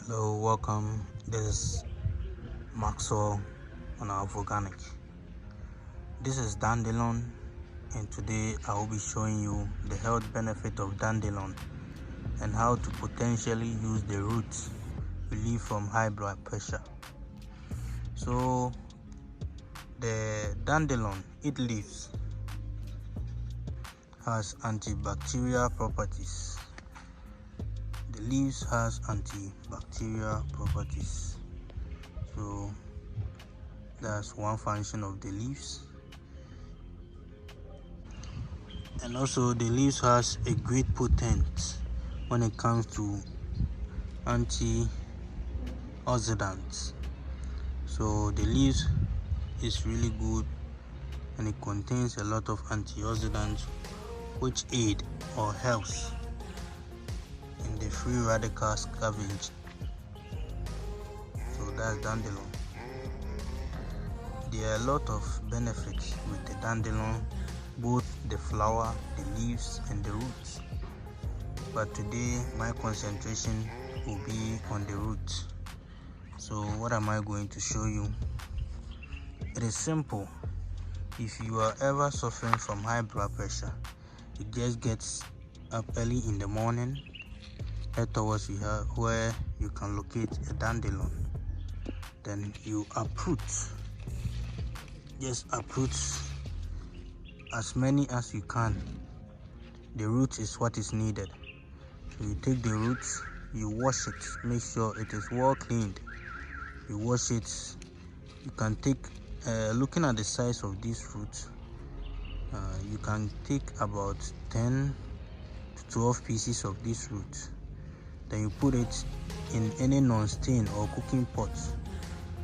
Hello, welcome. This is Maxwell on our Organic. This is Dandelion, and today I will be showing you the health benefit of dandelion and how to potentially use the roots relief from high blood pressure. So the dandelion, it leaves, has antibacterial properties. The leaves has antibacterial properties. So that's one function of the leaves. And also the leaves has a great potent when it comes to antioxidants. So the leaves is really good and it contains a lot of antioxidants which aid or helps in the free radical scavenging. So that's dandelion. There are a lot of benefits with the dandelion, both the flower, the leaves and the roots. But today my concentration will be on the roots. So what am I going to show you? It is simple. If you are ever suffering from high blood pressure, you just get up early in the morning, head towards where you can locate a dandelion. Then you uproot. Just uproot as many as you can. The root is what is needed. So you take the roots, you wash it, make sure it is well cleaned. You wash it. You can take, looking at the size of this fruit, you can take about 10 to 12 pieces of this root. Then you put it in any non-stain or cooking pot.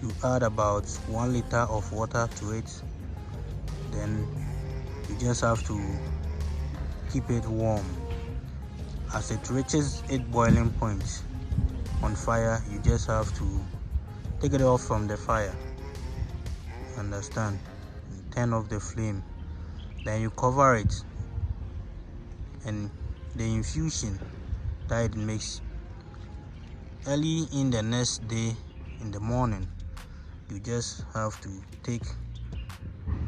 You add about 1 liter of water to it. Then you just have to keep it warm. As it reaches its boiling point on fire, you just have to take it off from the fire. Understand? Turn off the flame. Then you cover it, and the infusion that it makes early in the next day in the morning, you just have to take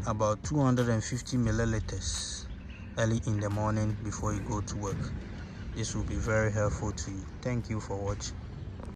about 250 milliliters early in the morning before you go to work. This will be very helpful to you. Thank you for watching.